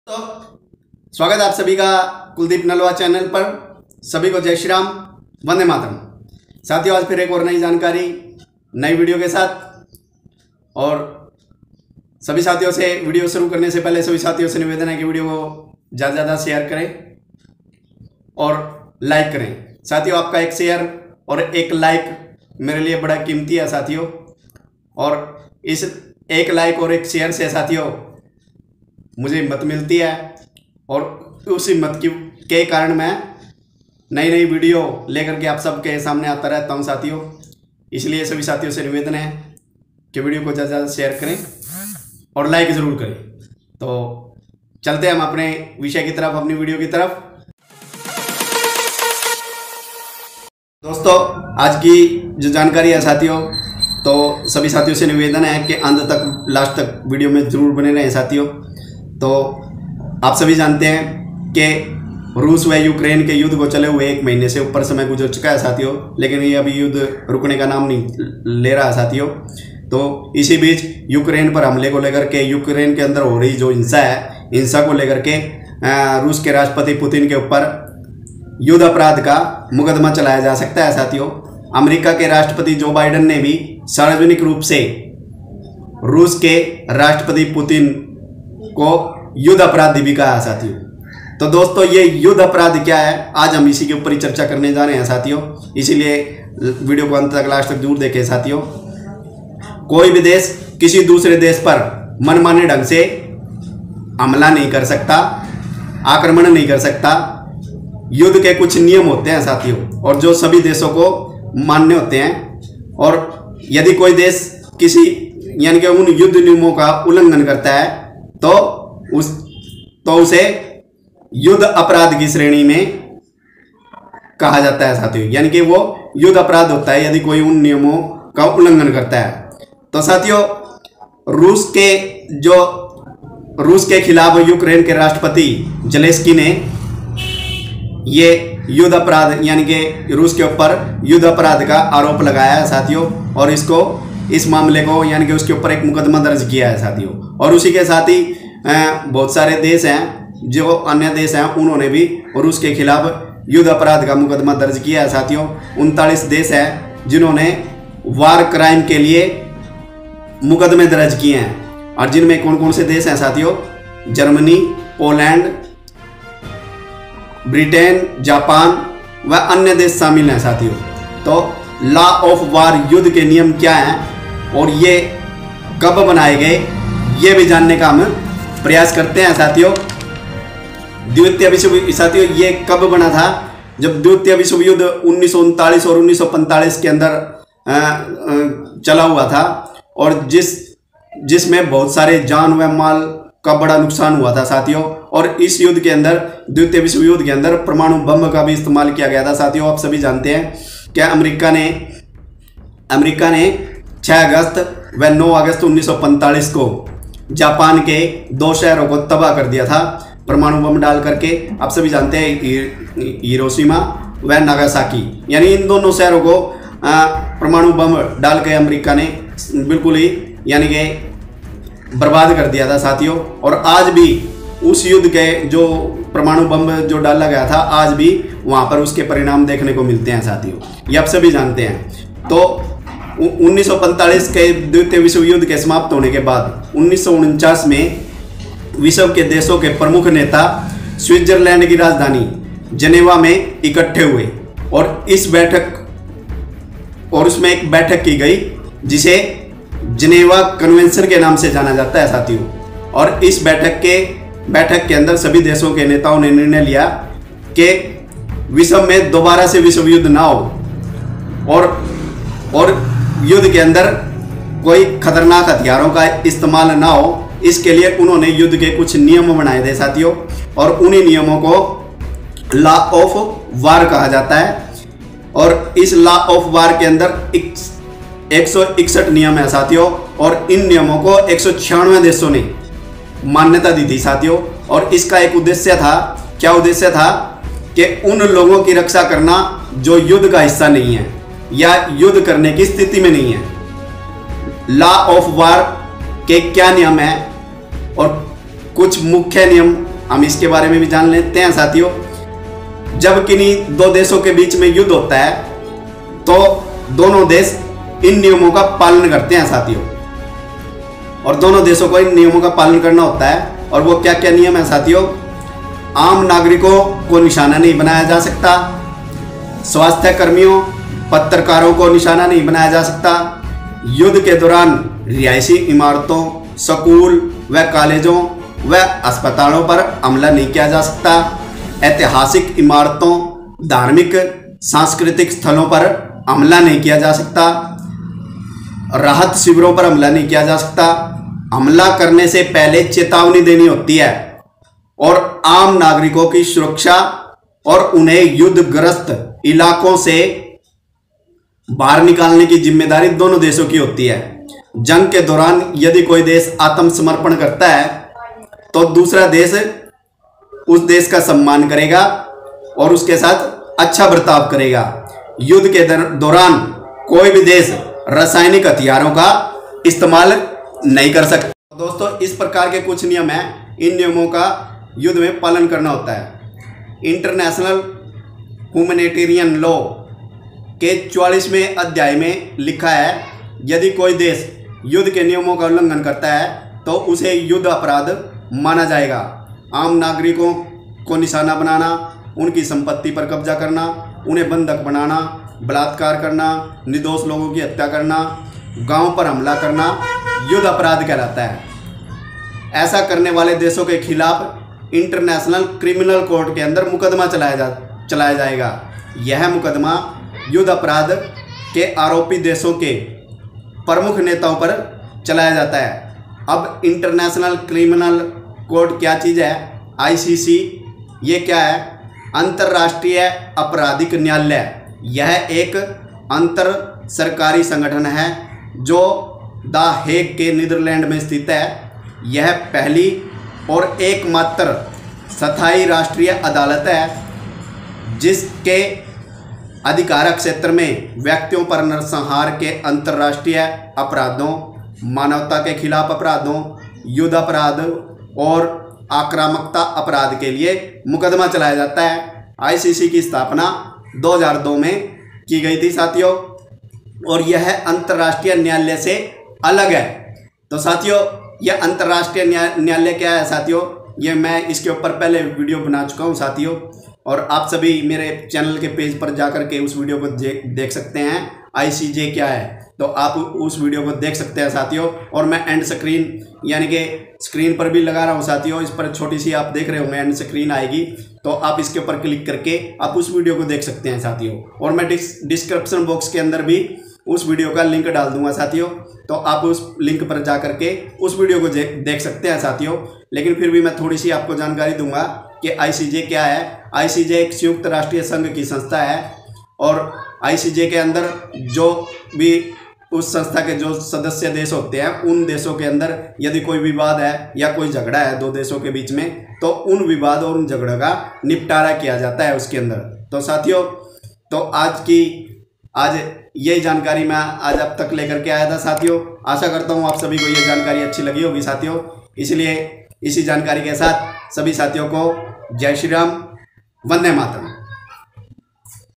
तो स्वागत है आप सभी का कुलदीप नलवा चैनल पर। सभी को जय श्री राम, वंदे मातरम। साथियों, आज फिर एक और नई जानकारी नई वीडियो के साथ। और सभी साथियों से वीडियो शुरू करने से पहले सभी साथियों से निवेदन है कि वीडियो को ज़्यादा से ज़्यादा शेयर करें और लाइक करें। साथियों, आपका एक शेयर और एक लाइक मेरे लिए बड़ा कीमती है साथियों। और इस एक लाइक और एक शेयर से साथियों मुझे मत मिलती है और उसी मत के कारण मैं नई नई वीडियो लेकर के आप सबके सामने आता रहता हूं साथियों। इसलिए सभी साथियों से निवेदन है कि वीडियो को ज़्यादा से ज़्यादा शेयर करें और लाइक ज़रूर करें। तो चलते हैं हम अपने विषय की तरफ, अपनी वीडियो की तरफ। दोस्तों, आज की जो जानकारी है साथियों, तो सभी साथियों से निवेदन है कि अंत तक, लास्ट तक वीडियो में ज़रूर बने रहें साथियों। तो आप सभी जानते हैं कि रूस व यूक्रेन के युद्ध को चले हुए 1 महीने से ऊपर समय गुजर चुका है साथियों, लेकिन ये अभी युद्ध रुकने का नाम नहीं ले रहा है साथियों। तो इसी बीच यूक्रेन पर हमले को लेकर के, यूक्रेन के अंदर हो रही जो हिंसा है, हिंसा को लेकर के रूस के राष्ट्रपति पुतिन के ऊपर युद्ध अपराध का मुकदमा चलाया जा सकता है साथियों। अमेरिका के राष्ट्रपति जो बाइडेन ने भी सार्वजनिक रूप से रूस के राष्ट्रपति पुतिन को युद्ध अपराधी भी कहा है साथियों। तो दोस्तों, ये युद्ध अपराध क्या है, आज हम इसी के ऊपर ही चर्चा करने जा रहे हैं साथियों। इसीलिए वीडियो को अंत तक, लास्ट तक जरूर देखें साथियों। कोई भी देश किसी दूसरे देश पर मनमाने ढंग से हमला नहीं कर सकता, आक्रमण नहीं कर सकता। युद्ध के कुछ नियम होते हैं साथियों, और जो सभी देशों को मान्य होते हैं। और यदि कोई देश किसी यानी कि उन युद्ध नियमों का उल्लंघन करता है तो उसे युद्ध अपराध की श्रेणी में कहा जाता है साथियों। यानी कि वो युद्ध अपराध होता है यदि कोई उन नियमों का उल्लंघन करता है। तो साथियों, रूस के खिलाफ यूक्रेन के राष्ट्रपति जेलेंस्की ने ये युद्ध अपराध यानी कि रूस के ऊपर युद्ध अपराध का आरोप लगाया है साथियों। और इस मामले को यानी कि उसके ऊपर एक मुकदमा दर्ज किया है साथियों। और उसी के साथ ही बहुत सारे देश हैं, जो अन्य देश हैं, उन्होंने भी रूस के खिलाफ युद्ध अपराध का मुकदमा दर्ज किया है साथियों। 39 देश हैं जिन्होंने वार क्राइम के लिए मुकदमे दर्ज किए हैं। और जिनमें कौन कौन से देश हैं साथियों? जर्मनी, पोलैंड, ब्रिटेन, जापान व अन्य देश शामिल हैं साथियों। तो लॉ ऑफ वार, युद्ध के नियम क्या हैं और ये कब बनाए गए, ये भी जानने का हम प्रयास करते हैं साथियों। द्वितीय विश्व युद्ध साथियों, ये कब बना था? जब द्वितीय विश्व युद्ध 1939 और 1945 के अंदर चला हुआ था, और जिसमें बहुत सारे जान व माल का बड़ा नुकसान हुआ था साथियों। और इस युद्ध के अंदर, द्वितीय विश्व युद्ध के अंदर, परमाणु बम का भी इस्तेमाल किया गया था साथियों। आप सभी जानते हैं कि अमेरिका ने 6 अगस्त व 9 अगस्त 1945 को जापान के 2 शहरों को तबाह कर दिया था परमाणु बम डाल करके। आप सभी जानते हैं हिरोशिमा व नागासाकी, यानी इन दोनों शहरों को परमाणु बम डाल के अमेरिका ने बिल्कुल ही यानी कि बर्बाद कर दिया था साथियों। और आज भी उस युद्ध के जो परमाणु बम जो डाला गया था, आज भी वहाँ पर उसके परिणाम देखने को मिलते हैं साथियों, ये आप सभी जानते हैं। तो 1945 के द्वितीय विश्व युद्ध के समाप्त होने के बाद 1949 में विश्व के देशों के प्रमुख नेता स्विट्जरलैंड की राजधानी जनेवा में इकट्ठे हुए। और उसमें एक बैठक की गई जिसे जनेवा कन्वेंशन के नाम से जाना जाता है साथियों। और इस बैठक के अंदर सभी देशों के नेताओं ने निर्णय लिया कि विश्व में दोबारा से विश्व युद्ध ना हो, और युद्ध के अंदर कोई खतरनाक हथियारों का इस्तेमाल ना हो। इसके लिए उन्होंने युद्ध के कुछ नियम बनाए थे साथियों, और उन्हीं नियमों को लॉ ऑफ वार कहा जाता है। और इस लॉ ऑफ वार के अंदर 161 नियम है साथियों, और इन नियमों को 196 देशों ने मान्यता दी थी साथियों। और इसका एक उद्देश्य था, क्या उद्देश्य था? कि उन लोगों की रक्षा करना जो युद्ध का हिस्सा नहीं है या युद्ध करने की स्थिति में नहीं है। लॉ ऑफ वार के क्या नियम हैं और कुछ मुख्य नियम हम इसके बारे में भी जान लेते हैं साथियों। जब किन्हीं दो देशों के बीच में युद्ध होता है तो दोनों देश इन नियमों का पालन करते हैं साथियों, और दोनों देशों को इन नियमों का पालन करना होता है। और वो क्या क्या नियम है साथियों? आम नागरिकों को निशाना नहीं बनाया जा सकता, स्वास्थ्य कर्मियों, पत्रकारों को निशाना नहीं बनाया जा सकता, युद्ध के दौरान रिहायशी इमारतों, स्कूल व कॉलेजों व अस्पतालों पर हमला नहीं किया जा सकता, ऐतिहासिक इमारतों, धार्मिक सांस्कृतिक स्थलों पर हमला नहीं किया जा सकता, राहत शिविरों पर हमला नहीं किया जा सकता, हमला करने से पहले चेतावनी देनी होती है, और आम नागरिकों की सुरक्षा और उन्हें युद्धग्रस्त इलाकों से बाहर निकालने की जिम्मेदारी दोनों देशों की होती है। जंग के दौरान यदि कोई देश आत्मसमर्पण करता है तो दूसरा देश उस देश का सम्मान करेगा और उसके साथ अच्छा बर्ताव करेगा। युद्ध के दौरान कोई भी देश रासायनिक हथियारों का इस्तेमाल नहीं कर सकता। दोस्तों, इस प्रकार के कुछ नियम हैं, इन नियमों का युद्ध में पालन करना होता है। इंटरनेशनल ह्यूमैनिटेरियन लॉ के 44वें अध्याय में लिखा है, यदि कोई देश युद्ध के नियमों का उल्लंघन करता है तो उसे युद्ध अपराध माना जाएगा। आम नागरिकों को निशाना बनाना, उनकी संपत्ति पर कब्जा करना, उन्हें बंधक बनाना, बलात्कार करना, निर्दोष लोगों की हत्या करना, गांव पर हमला करना युद्ध अपराध कहलाता है। ऐसा करने वाले देशों के खिलाफ इंटरनेशनल क्रिमिनल कोर्ट के अंदर मुकदमा चलाया जाएगा। यह मुकदमा युद्ध अपराध के आरोपी देशों के प्रमुख नेताओं पर चलाया जाता है। अब इंटरनेशनल क्रिमिनल कोर्ट क्या चीज़ है? ICC ये क्या है? अंतर्राष्ट्रीय आपराधिक न्यायालय। यह एक अंतर सरकारी संगठन है जो द हेग के नीदरलैंड में स्थित है। यह पहली और एकमात्र स्थायी राष्ट्रीय अदालत है जिसके अधिकार क्षेत्र में व्यक्तियों पर नरसंहार के अंतर्राष्ट्रीय अपराधों, मानवता के खिलाफ अपराधों, युद्ध अपराध और आक्रामकता अपराध के लिए मुकदमा चलाया जाता है। ICC की स्थापना 2002 में की गई थी साथियों, और यह अंतर्राष्ट्रीय न्यायालय से अलग है। तो साथियों, यह अंतर्राष्ट्रीय न्यायालय क्या है साथियों? ये मैं इसके ऊपर पहले वीडियो बना चुका हूँ साथियों, और आप सभी मेरे चैनल के पेज पर जाकर के उस वीडियो को देख सकते हैं। ICJ क्या है, तो आप उस वीडियो को देख सकते हैं साथियों। और मैं एंड स्क्रीन यानी कि स्क्रीन पर भी लगा रहा हूँ साथियों, इस पर छोटी सी आप देख रहे होंगे एंड स्क्रीन आएगी, तो आप इसके ऊपर क्लिक करके आप उस वीडियो को देख सकते हैं साथियों। और मैं डिस्क्रिप्शन बॉक्स के अंदर भी उस वीडियो का लिंक डाल दूंगा साथियों, तो आप उस लिंक पर जा करके उस वीडियो को देख सकते हैं साथियों। लेकिन फिर भी मैं थोड़ी सी आपको जानकारी दूंगा कि ICJ क्या है। ICJ एक संयुक्त राष्ट्रीय संघ की संस्था है, और ICJ के अंदर जो भी उस संस्था के जो सदस्य देश होते हैं, उन देशों के अंदर यदि कोई विवाद है या कोई झगड़ा है दो देशों के बीच में, तो उन विवाद और उन झगड़ों का निपटारा किया जाता है उसके अंदर। तो साथियों, तो आज यही जानकारी मैं आज अब तक लेकर के आया था साथियों। आशा करता हूँ आप सभी को ये जानकारी अच्छी लगी होगी साथियों। इसलिए इसी जानकारी के साथ सभी साथियों को जय श्री राम, वंदे मातरम।